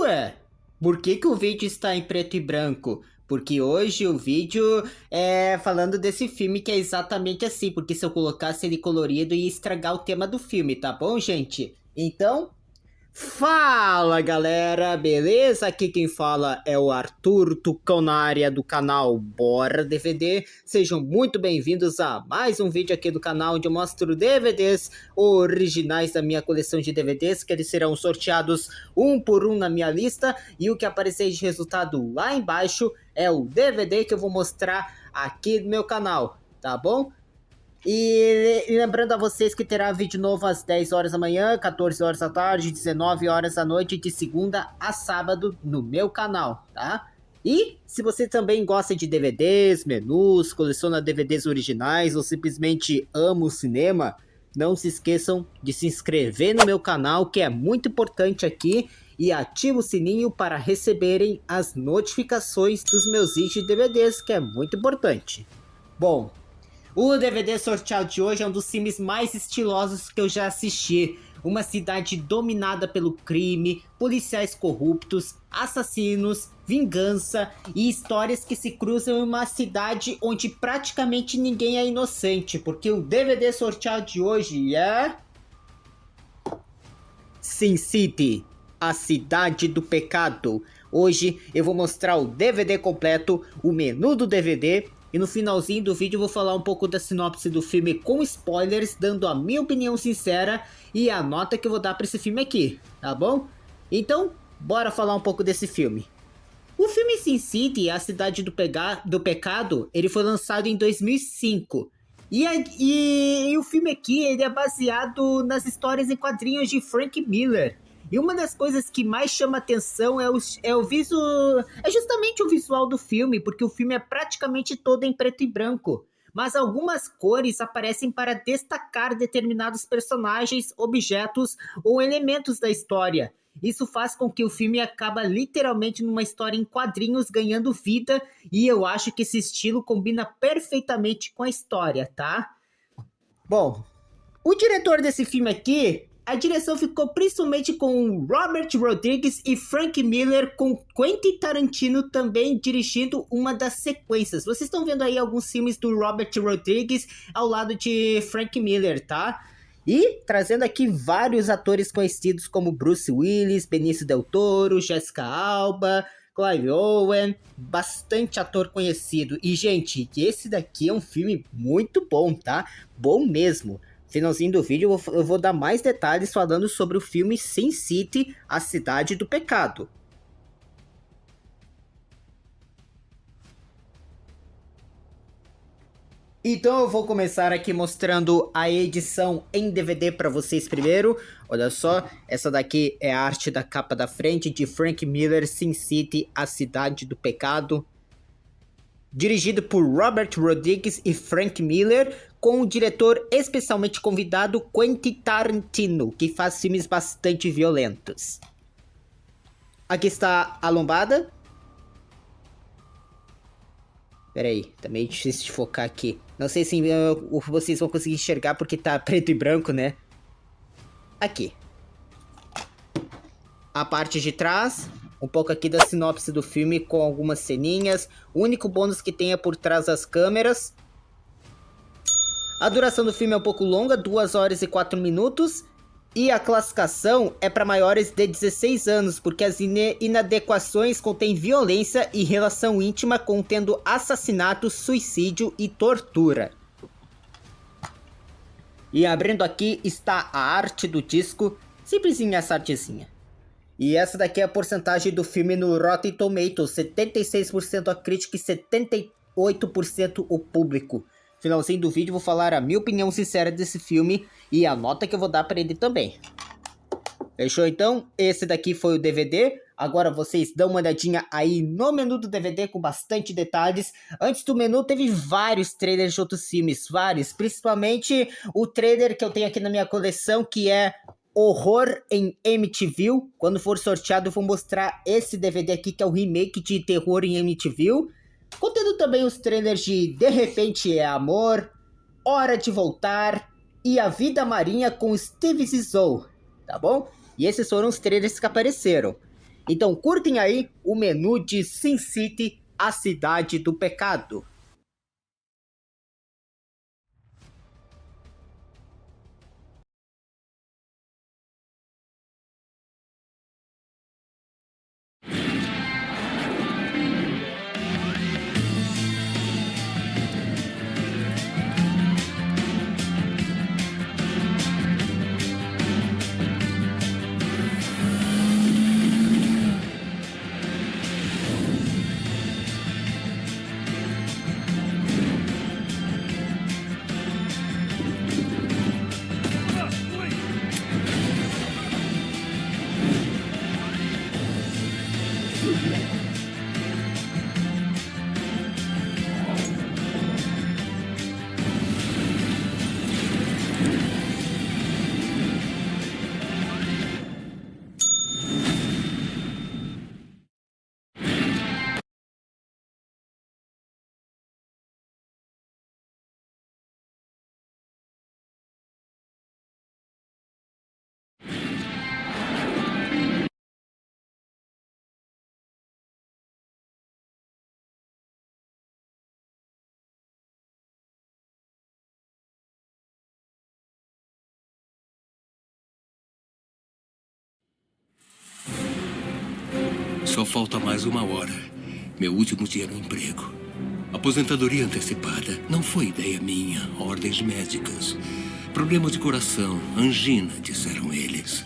Ué, por que que o vídeo está em preto e branco? Porque hoje o vídeo é falando desse filme que é exatamente assim, porque se eu colocasse ele colorido ia estragar o tema do filme, tá bom, gente? Então, fala galera, beleza? Aqui quem fala é o Arthur Tucão na área do canal Bora DVD. Sejam muito bem-vindos a mais um vídeo aqui do canal onde eu mostro DVDs originais da minha coleção de DVDs, que eles serão sorteados um por um na minha lista, e o que aparecer de resultado lá embaixo é o DVD que eu vou mostrar aqui no meu canal, tá bom? E lembrando a vocês que terá vídeo novo às 10 horas da manhã, 14 horas da tarde, 19 horas da noite, de segunda a sábado no meu canal, tá? E se você também gosta de DVDs, menus, coleciona DVDs originais ou simplesmente ama o cinema, não se esqueçam de se inscrever no meu canal, que é muito importante aqui, e ativa o sininho para receberem as notificações dos meus vídeos de DVDs, que é muito importante. Bom, o DVD sorteado de hoje é um dos filmes mais estilosos que eu já assisti. Uma cidade dominada pelo crime, policiais corruptos, assassinos, vingança e histórias que se cruzam em uma cidade onde praticamente ninguém é inocente. Porque o DVD sorteado de hoje é Sin City, a cidade do pecado. Hoje eu vou mostrar o DVD completo, o menu do DVD, e no finalzinho do vídeo eu vou falar um pouco da sinopse do filme com spoilers, dando a minha opinião sincera e a nota que eu vou dar para esse filme aqui, tá bom? Então, bora falar um pouco desse filme. O filme Sin City, a cidade do pecado, ele foi lançado em 2005. E o filme aqui ele é baseado nas histórias em quadrinhos de Frank Miller. E uma das coisas que mais chama atenção é justamente o visual do filme, porque o filme é praticamente todo em preto e branco. Mas algumas cores aparecem para destacar determinados personagens, objetos ou elementos da história. Isso faz com que o filme acaba literalmente numa história em quadrinhos ganhando vida, e eu acho que esse estilo combina perfeitamente com a história, tá? Bom, o diretor desse filme aqui, a direção ficou principalmente com Robert Rodriguez e Frank Miller, com Quentin Tarantino também dirigindo uma das sequências. Vocês estão vendo aí alguns filmes do Robert Rodriguez ao lado de Frank Miller, tá? E trazendo aqui vários atores conhecidos como Bruce Willis, Benício Del Toro, Jessica Alba, Clive Owen, bastante ator conhecido. E, gente, esse daqui é um filme muito bom, tá? Bom mesmo. Finalzinho do vídeo eu vou dar mais detalhes falando sobre o filme Sin City, a cidade do pecado. Então eu vou começar aqui mostrando a edição em DVD para vocês primeiro. Olha só, essa daqui é a arte da capa da frente de Frank Miller, Sin City, a cidade do pecado. Dirigido por Robert Rodriguez e Frank Miller, com o diretor especialmente convidado Quentin Tarantino, que faz filmes bastante violentos. Aqui está a lombada. Pera aí, tá meio difícil de focar aqui. Não sei se vocês vão conseguir enxergar porque tá preto e branco, né? Aqui. A parte de trás, um pouco aqui da sinopse do filme com algumas ceninhas. O único bônus que tem é por trás das câmeras. A duração do filme é um pouco longa, 2 horas e 4 minutos. E a classificação é para maiores de 16 anos, porque as inadequações contêm violência e relação íntima, contendo assassinato, suicídio e tortura. E abrindo aqui está a arte do disco, simplesinha essa artezinha. E essa daqui é a porcentagem do filme no Rotten Tomatoes, 76% a crítica e 78% o público. Finalzinho do vídeo vou falar a minha opinião sincera desse filme e a nota que eu vou dar para ele também. Fechou então? Esse daqui foi o DVD. Agora vocês dão uma olhadinha aí no menu do DVD com bastante detalhes. Antes do menu teve vários trailers de outros filmes, vários. Principalmente o trailer que eu tenho aqui na minha coleção, que é Horror em Amityville. Quando for sorteado eu vou mostrar esse DVD aqui, que é o remake de Terror em Amityville. Contendo também os trailers de Repente é Amor, Hora de Voltar e A Vida Marinha com Steve Zissou, tá bom? E esses foram os trailers que apareceram. Então curtem aí o menu de Sin City, a cidade do pecado. Só falta mais uma hora. Meu último dia no emprego. Aposentadoria antecipada. Não foi ideia minha. Ordens médicas. Problema de coração. Angina, disseram eles.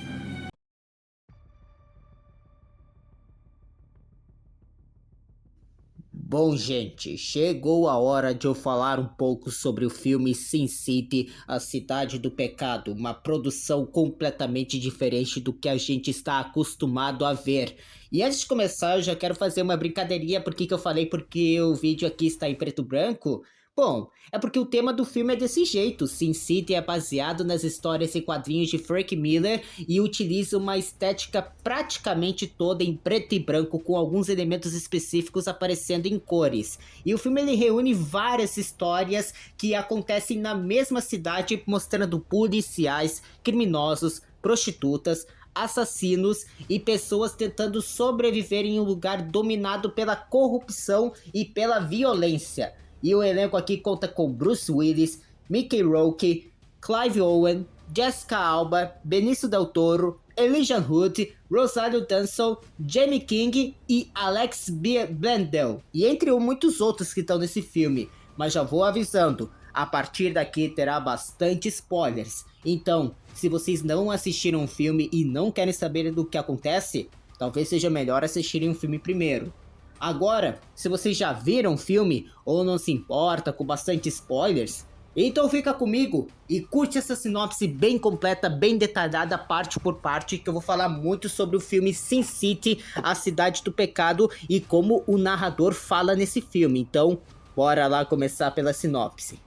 Bom, gente, chegou a hora de eu falar um pouco sobre o filme Sin City, a cidade do pecado, uma produção completamente diferente do que a gente está acostumado a ver. E antes de começar, eu já quero fazer uma brincadeirinha. Por que eu falei porque o vídeo aqui está em preto e branco? Bom, é porque o tema do filme é desse jeito. Sin City é baseado nas histórias e quadrinhos de Frank Miller e utiliza uma estética praticamente toda em preto e branco, com alguns elementos específicos aparecendo em cores. E o filme ele reúne várias histórias que acontecem na mesma cidade, mostrando policiais, criminosos, prostitutas, assassinos e pessoas tentando sobreviver em um lugar dominado pela corrupção e pela violência. E o elenco aqui conta com Bruce Willis, Mickey Rourke, Clive Owen, Jessica Alba, Benício Del Toro, Elijah Wood, Rosario Dawson, Jamie King e Alex Blundell. E entre muitos outros que estão nesse filme. Mas já vou avisando, a partir daqui terá bastante spoilers. Então, se vocês não assistiram um filme e não querem saber do que acontece, talvez seja melhor assistirem um filme primeiro. Agora, se vocês já viram o filme ou não se importa com bastante spoilers, então fica comigo e curte essa sinopse bem completa, bem detalhada, parte por parte, que eu vou falar muito sobre o filme Sin City, a cidade do pecado, e como o narrador fala nesse filme. Então, bora lá começar pela sinopse.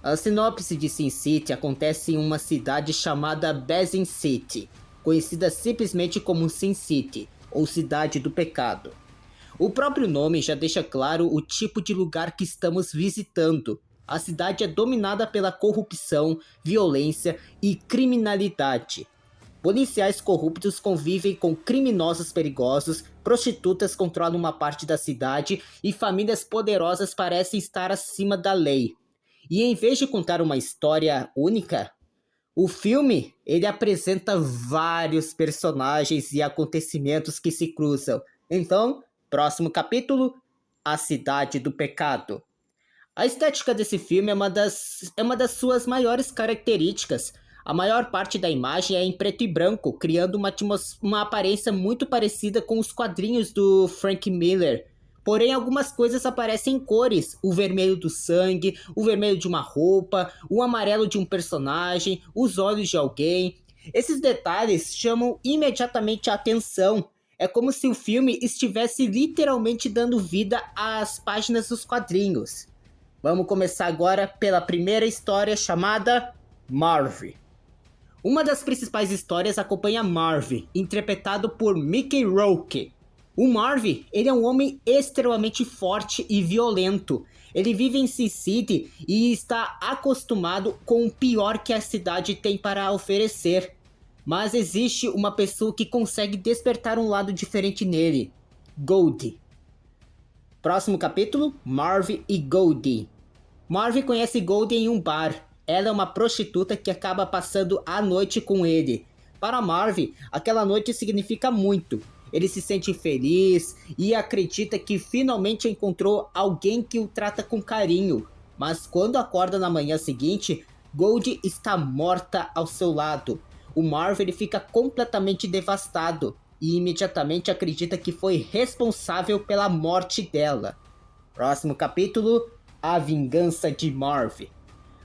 A sinopse de Sin City acontece em uma cidade chamada Basin City, conhecida simplesmente como Sin City, ou Cidade do Pecado. O próprio nome já deixa claro o tipo de lugar que estamos visitando. A cidade é dominada pela corrupção, violência e criminalidade. Policiais corruptos convivem com criminosos perigosos, prostitutas controlam uma parte da cidade e famílias poderosas parecem estar acima da lei. E em vez de contar uma história única, o filme ele apresenta vários personagens e acontecimentos que se cruzam. Então, próximo capítulo, A Cidade do Pecado. A estética desse filme é uma das suas maiores características. A maior parte da imagem é em preto e branco, criando uma aparência muito parecida com os quadrinhos do Frank Miller. Porém, algumas coisas aparecem em cores: o vermelho do sangue, o vermelho de uma roupa, o amarelo de um personagem, os olhos de alguém. Esses detalhes chamam imediatamente a atenção. É como se o filme estivesse literalmente dando vida às páginas dos quadrinhos. Vamos começar agora pela primeira história, chamada Marv. Uma das principais histórias acompanha Marv, interpretado por Mickey Rourke. O Marv, ele é um homem extremamente forte e violento. Ele vive em Sin City e está acostumado com o pior que a cidade tem para oferecer: mas existe uma pessoa que consegue despertar um lado diferente nele, Goldie. Próximo capítulo, Marv e Goldie. Marv conhece Goldie em um bar. Ela é uma prostituta que acaba passando a noite com ele. Para Marv, aquela noite significa muito. Ele se sente feliz e acredita que finalmente encontrou alguém que o trata com carinho. Mas quando acorda na manhã seguinte, Goldie está morta ao seu lado. O Marv ele fica completamente devastado e imediatamente acredita que foi responsável pela morte dela. Próximo capítulo, A Vingança de Marv.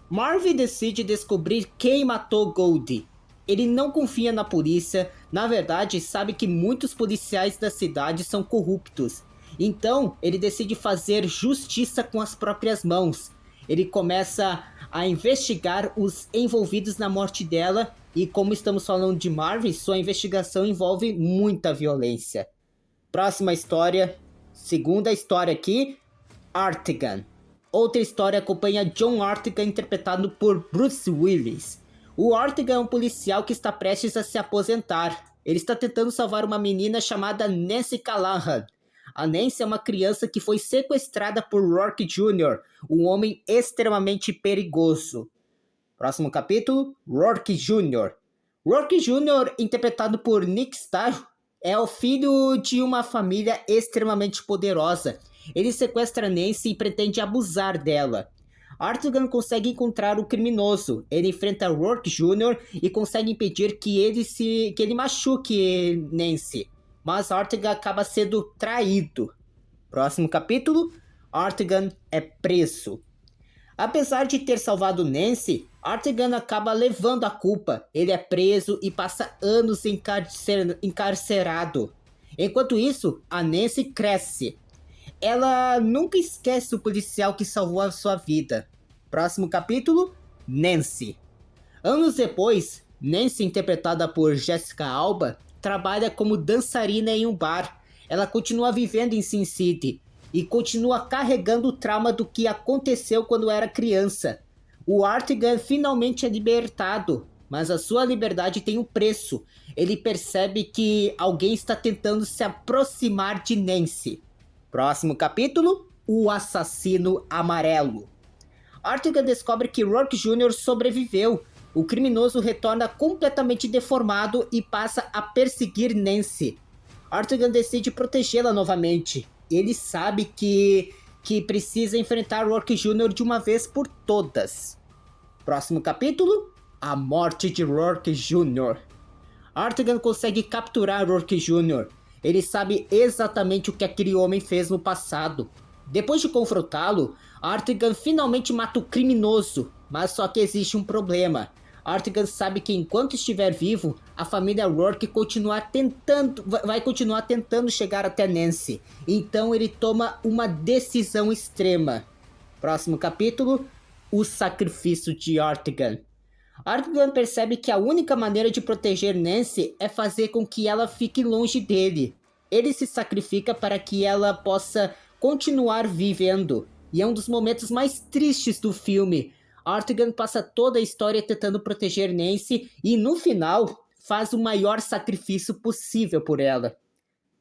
Marv decide descobrir quem matou Goldie. Ele não confia na polícia, na verdade sabe que muitos policiais da cidade são corruptos. Então ele decide fazer justiça com as próprias mãos. Ele começa a investigar os envolvidos na morte dela e, como estamos falando de Marv, sua investigação envolve muita violência. Próxima história, segunda história aqui, Artigan. Outra história acompanha John Artigan, interpretado por Bruce Willis. O Artigan é um policial que está prestes a se aposentar. Ele está tentando salvar uma menina chamada Nancy Callahan. A Nancy é uma criança que foi sequestrada por Rourke Jr., um homem extremamente perigoso. Próximo capítulo, Rourke Jr. Rourke Jr., interpretado por Nick Stahl, é o filho de uma família extremamente poderosa. Ele sequestra Nancy e pretende abusar dela. Artigan consegue encontrar o criminoso. Ele enfrenta Rourke Jr. e consegue impedir que ele machuque Nancy. Mas Artigan acaba sendo traído. Próximo capítulo, Artigan é preso. Apesar de ter salvado Nancy, Artigan acaba levando a culpa. Ele é preso e passa anos encarcerado. Enquanto isso, a Nancy cresce. Ela nunca esquece o policial que salvou a sua vida. Próximo capítulo, Nancy. Anos depois, Nancy, interpretada por Jessica Alba, trabalha como dançarina em um bar. Ela continua vivendo em Sin City e continua carregando o trauma do que aconteceu quando era criança. O Artigan finalmente é libertado, mas a sua liberdade tem um preço. Ele percebe que alguém está tentando se aproximar de Nancy. Próximo capítulo, O Assassino Amarelo. Artigan descobre que Rourke Jr. sobreviveu. O criminoso retorna completamente deformado e passa a perseguir Nancy. Artigan decide protegê-la novamente. Ele sabe que precisa enfrentar Rourke Jr. de uma vez por todas. Próximo capítulo, A Morte de Rourke Jr. Artigan consegue capturar Rourke Jr. Ele sabe exatamente o que aquele homem fez no passado. Depois de confrontá-lo, Artigan finalmente mata o criminoso, mas só que existe um problema. Artigan sabe que enquanto estiver vivo, a família Rourke vai continuar tentando chegar até Nancy. Então ele toma uma decisão extrema. Próximo capítulo, O Sacrifício de Artigan. Artigan percebe que a única maneira de proteger Nancy é fazer com que ela fique longe dele. Ele se sacrifica para que ela possa continuar vivendo. E é um dos momentos mais tristes do filme. Artigan passa toda a história tentando proteger Nancy e no final faz o maior sacrifício possível por ela.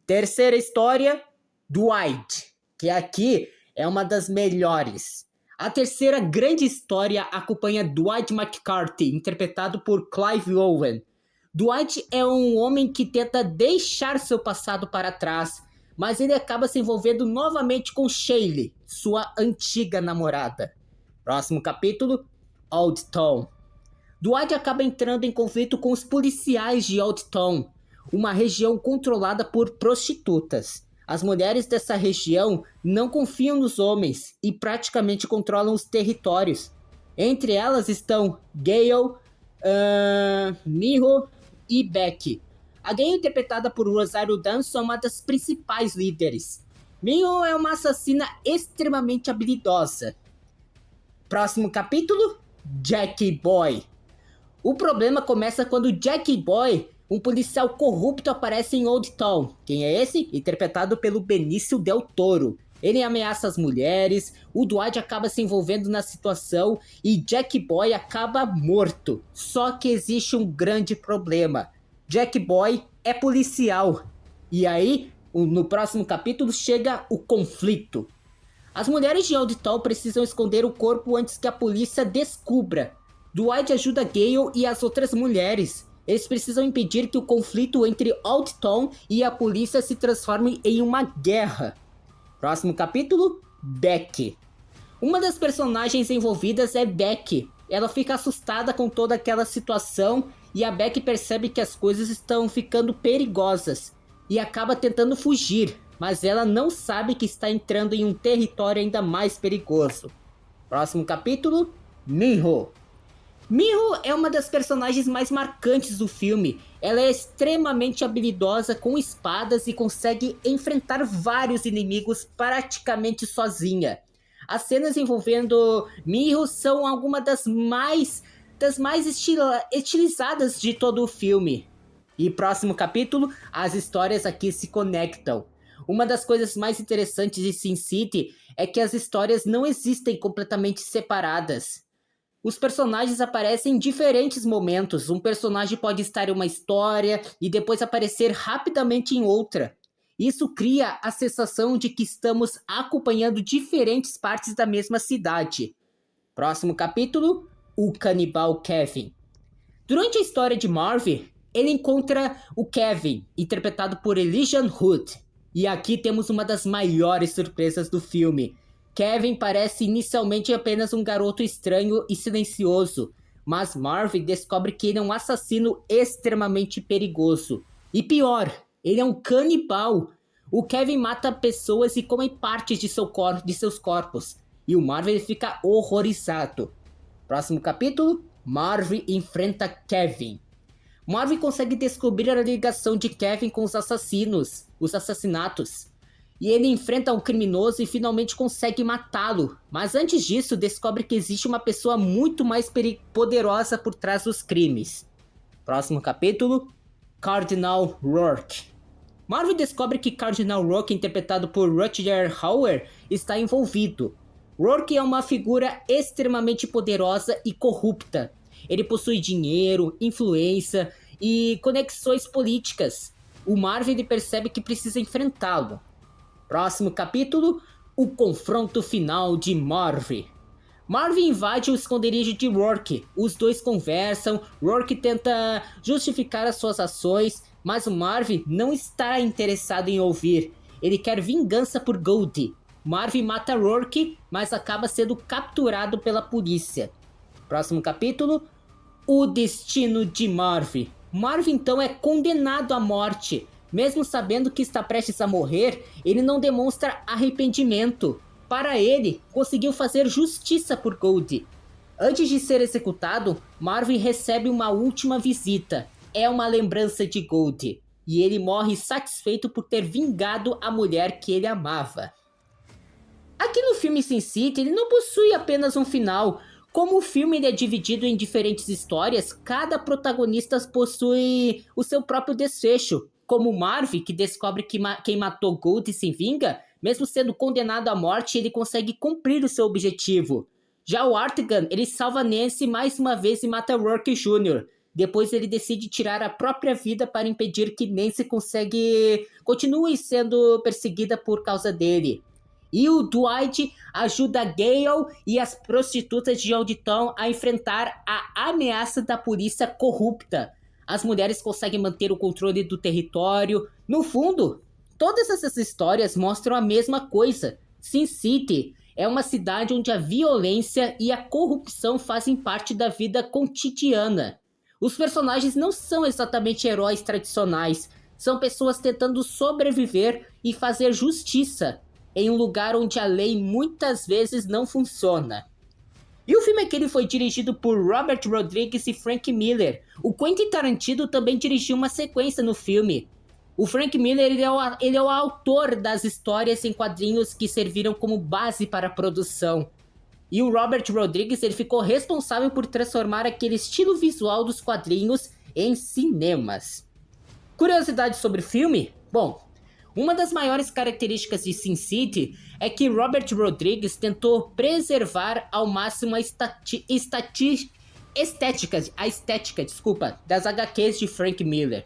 Terceira história, Dwight, que aqui é uma das melhores. A terceira grande história acompanha Dwight McCarthy, interpretado por Clive Owen. Dwight é um homem que tenta deixar seu passado para trás, mas ele acaba se envolvendo novamente com Shaylee, sua antiga namorada. Próximo capítulo, Old Town. Dwight acaba entrando em conflito com os policiais de Old Town, uma região controlada por prostitutas. As mulheres dessa região não confiam nos homens e praticamente controlam os territórios. Entre elas estão Gale, Miho e Becky. A Gale, interpretada por Rosario Dawson, é uma das principais líderes. Miho é uma assassina extremamente habilidosa. Próximo capítulo, Jackie Boy. O problema começa quando Jackie Boy, um policial corrupto, aparece em Old Town. Quem é esse? Interpretado pelo Benício Del Toro. Ele ameaça as mulheres, o Dwight acaba se envolvendo na situação e Jack Boy acaba morto. Só que existe um grande problema. Jack Boy é policial. E aí, no próximo capítulo, chega o conflito. As mulheres de Old Town precisam esconder o corpo antes que a polícia descubra. Dwight ajuda Gale e as outras mulheres. Eles precisam impedir que o conflito entre Old Town e a polícia se transforme em uma guerra. Próximo capítulo, Beck. Uma das personagens envolvidas é Beck. Ela fica assustada com toda aquela situação e a Beck percebe que as coisas estão ficando perigosas e acaba tentando fugir, mas ela não sabe que está entrando em um território ainda mais perigoso. Próximo capítulo, Minho. Minho é uma das personagens mais marcantes do filme. Ela é extremamente habilidosa com espadas e consegue enfrentar vários inimigos praticamente sozinha. As cenas envolvendo Minho são algumas das mais estilizadas de todo o filme. E próximo capítulo, as histórias aqui se conectam. Uma das coisas mais interessantes de Sin City é que as histórias não existem completamente separadas. Os personagens aparecem em diferentes momentos. Um personagem pode estar em uma história e depois aparecer rapidamente em outra. Isso cria a sensação de que estamos acompanhando diferentes partes da mesma cidade. Próximo capítulo, o canibal Kevin. Durante a história de Marvin, ele encontra o Kevin, interpretado por Elijah Wood. E aqui temos uma das maiores surpresas do filme. Kevin parece inicialmente apenas um garoto estranho e silencioso, mas Marvin descobre que ele é um assassino extremamente perigoso. E pior, ele é um canibal. O Kevin mata pessoas e come partes de seus corpos, e o Marvin fica horrorizado. Próximo capítulo, Marvin enfrenta Kevin. Marvin consegue descobrir a ligação de Kevin com os assassinatos. E ele enfrenta um criminoso e finalmente consegue matá-lo. Mas antes disso, descobre que existe uma pessoa muito mais poderosa por trás dos crimes. Próximo capítulo, Cardinal Rourke. Marvin descobre que Cardinal Rourke, interpretado por Rutger Hauer, está envolvido. Rourke é uma figura extremamente poderosa e corrupta. Ele possui dinheiro, influência e conexões políticas. O Marvin percebe que precisa enfrentá-lo. Próximo capítulo, o confronto final de Marvin. Marvin invade o esconderijo de Rourke. Os dois conversam, Rourke tenta justificar as suas ações, mas o Marvin não está interessado em ouvir. Ele quer vingança por Goldie. Marvin mata Rourke, mas acaba sendo capturado pela polícia. Próximo capítulo, o destino de Marvin. Marvin então é condenado à morte. Mesmo sabendo que está prestes a morrer, ele não demonstra arrependimento. Para ele, conseguiu fazer justiça por Goldie. Antes de ser executado, Marvin recebe uma última visita. É uma lembrança de Goldie. E ele morre satisfeito por ter vingado a mulher que ele amava. Aqui no filme Sin City, ele não possui apenas um final. Como o filme é dividido em diferentes histórias, cada protagonista possui o seu próprio desfecho. Como Marvin, que descobre que quem matou Goldie se vinga, mesmo sendo condenado à morte, ele consegue cumprir o seu objetivo. Já o Artigan, ele salva Nancy mais uma vez e mata Rourke Jr. Depois ele decide tirar a própria vida para impedir que Nancy continue sendo perseguida por causa dele. E o Dwight ajuda Gale e as prostitutas de Old Town a enfrentar a ameaça da polícia corrupta. As mulheres conseguem manter o controle do território. No fundo, todas essas histórias mostram a mesma coisa. Sin City é uma cidade onde a violência e a corrupção fazem parte da vida cotidiana. Os personagens não são exatamente heróis tradicionais. São pessoas tentando sobreviver e fazer justiça em um lugar onde a lei muitas vezes não funciona. E o filme aquele foi dirigido por Robert Rodriguez e Frank Miller. O Quentin Tarantino também dirigiu uma sequência no filme. O Frank Miller ele é o autor das histórias em quadrinhos que serviram como base para a produção. E o Robert Rodriguez ele ficou responsável por transformar aquele estilo visual dos quadrinhos em cinemas. Curiosidade sobre o filme? Bom, Uma das maiores características de Sin City é que Robert Rodrigues tentou preservar ao máximo a estética das HQs de Frank Miller.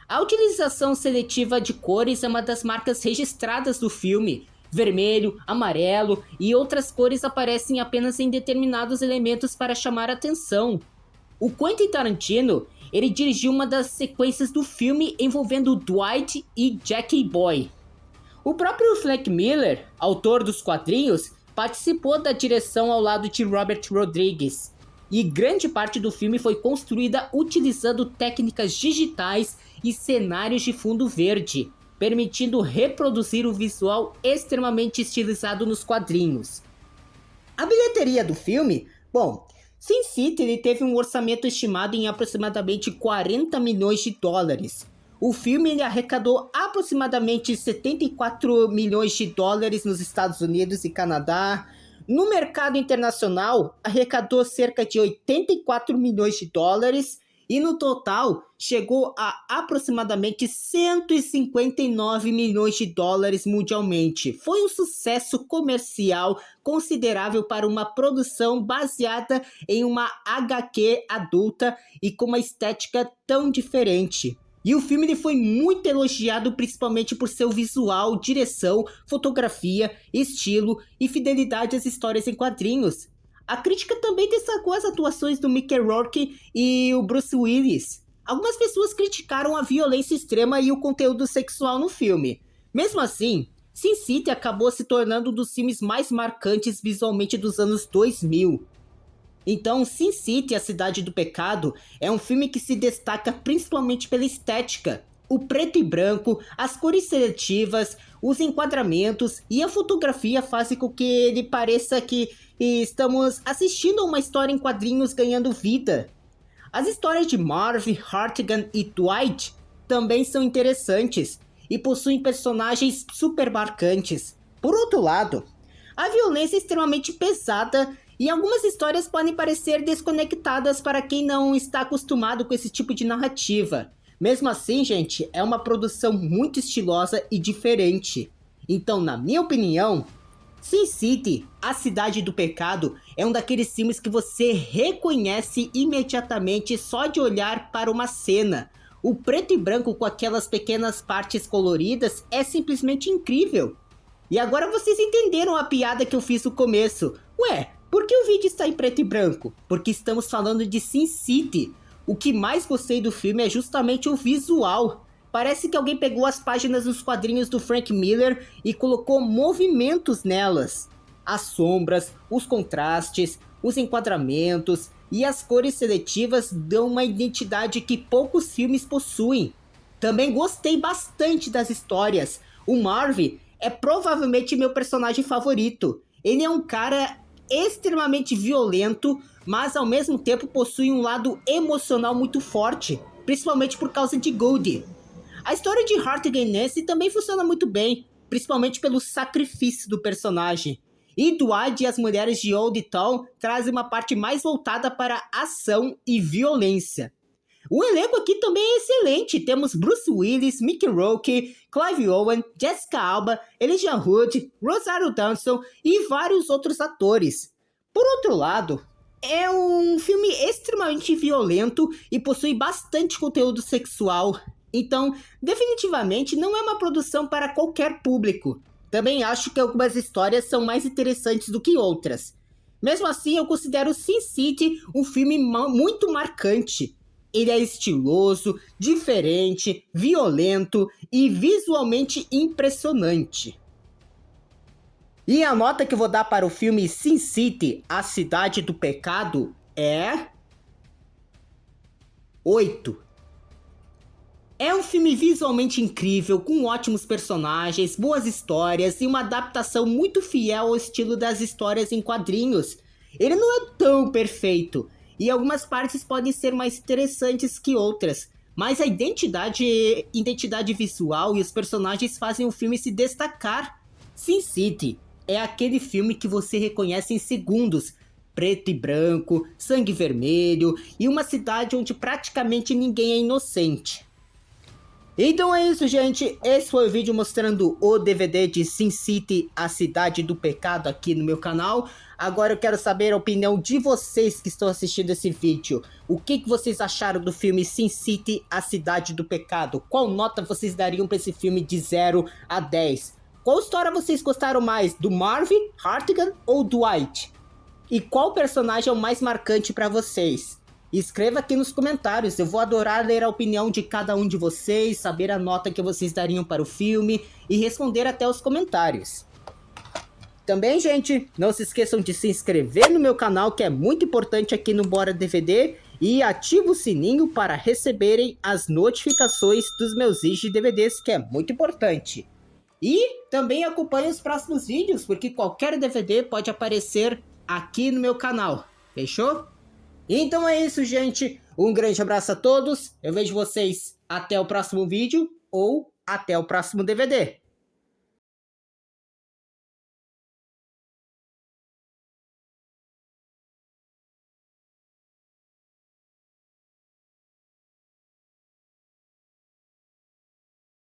A utilização seletiva de cores é uma das marcas registradas do filme. Vermelho, amarelo e outras cores aparecem apenas em determinados elementos para chamar a atenção. O Quentin Tarantino, ele dirigiu uma das sequências do filme envolvendo Dwight e Jackie Boy. O próprio Frank Miller, autor dos quadrinhos, participou da direção ao lado de Robert Rodrigues. E grande parte do filme foi construída utilizando técnicas digitais e cenários de fundo verde, permitindo reproduzir o visual extremamente estilizado nos quadrinhos. A bilheteria do filme, Sin City ele teve um orçamento estimado em aproximadamente 40 milhões de dólares. O filme ele arrecadou aproximadamente 74 milhões de dólares nos Estados Unidos e Canadá. No mercado internacional, arrecadou cerca de 84 milhões de dólares e no total chegou a aproximadamente 159 milhões de dólares mundialmente. Foi um sucesso comercial considerável para uma produção baseada em uma HQ adulta e com uma estética tão diferente. E o filme ele foi muito elogiado principalmente por seu visual, direção, fotografia, estilo e fidelidade às histórias em quadrinhos. A crítica também destacou as atuações do Mickey Rourke e o Bruce Willis. Algumas pessoas criticaram a violência extrema e o conteúdo sexual no filme. Mesmo assim, Sin City acabou se tornando um dos filmes mais marcantes visualmente dos anos 2000. Então, Sin City, A Cidade do Pecado, é um filme que se destaca principalmente pela estética. O preto e branco, as cores seletivas, os enquadramentos e a fotografia fazem com que ele pareça que estamos assistindo a uma história em quadrinhos ganhando vida. As histórias de Marv, Hartigan e Dwight também são interessantes e possuem personagens super marcantes. Por outro lado, a violência é extremamente pesada e algumas histórias podem parecer desconectadas para quem não está acostumado com esse tipo de narrativa. Mesmo assim, gente, é uma produção muito estilosa e diferente. Então, na minha opinião, Sin City, A Cidade do Pecado, é um daqueles filmes que você reconhece imediatamente só de olhar para uma cena. O preto e branco com aquelas pequenas partes coloridas é simplesmente incrível. E agora vocês entenderam a piada que eu fiz no começo. Ué, por que o vídeo está em preto e branco? Porque estamos falando de Sin City. O que mais gostei do filme é justamente o visual. Parece que alguém pegou as páginas dos quadrinhos do Frank Miller e colocou movimentos nelas. As sombras, os contrastes, os enquadramentos e as cores seletivas dão uma identidade que poucos filmes possuem. Também gostei bastante das histórias. O Marv é provavelmente meu personagem favorito. Ele é um cara extremamente violento, mas ao mesmo tempo possui um lado emocional muito forte, principalmente por causa de Goldie. A história de Hartigan e Nancy também funciona muito bem, principalmente pelo sacrifício do personagem. E Dwight e as mulheres de Old Town trazem uma parte mais voltada para ação e violência. O elenco aqui também é excelente, temos Bruce Willis, Mickey Rourke, Clive Owen, Jessica Alba, Elijah Wood, Rosario Dawson e vários outros atores. Por outro lado, é um filme extremamente violento e possui bastante conteúdo sexual. Então, definitivamente não é uma produção para qualquer público. Também acho que algumas histórias são mais interessantes do que outras. Mesmo assim, eu considero Sin City um filme muito marcante. Ele é estiloso, diferente, violento e visualmente impressionante. E a nota que eu vou dar para o filme Sin City, A Cidade do Pecado é 8. É um filme visualmente incrível, com ótimos personagens, boas histórias e uma adaptação muito fiel ao estilo das histórias em quadrinhos. Ele não é tão perfeito, e algumas partes podem ser mais interessantes que outras, mas a identidade visual e os personagens fazem o filme se destacar. Sin City é aquele filme que você reconhece em segundos. Preto e branco, sangue vermelho e uma cidade onde praticamente ninguém é inocente. Então é isso, gente. Esse foi o vídeo mostrando o DVD de Sin City, A Cidade do Pecado aqui no meu canal. Agora eu quero saber a opinião de vocês que estão assistindo esse vídeo. O que vocês acharam do filme Sin City, A Cidade do Pecado? Qual nota vocês dariam para esse filme de 0 a 10? Qual história vocês gostaram mais, do Marvin, Hartigan ou Dwight? E qual personagem é o mais marcante para vocês? Escreva aqui nos comentários, eu vou adorar ler a opinião de cada um de vocês, saber a nota que vocês dariam para o filme e responder até os comentários. Também, gente, não se esqueçam de se inscrever no meu canal, que é muito importante aqui no Bora DVD, e ativa o sininho para receberem as notificações dos meus vídeos de DVDs, que é muito importante. E também acompanhe os próximos vídeos, porque qualquer DVD pode aparecer aqui no meu canal, fechou? Então é isso, gente. Um grande abraço a todos. Eu vejo vocês até o próximo vídeo ou até o próximo DVD.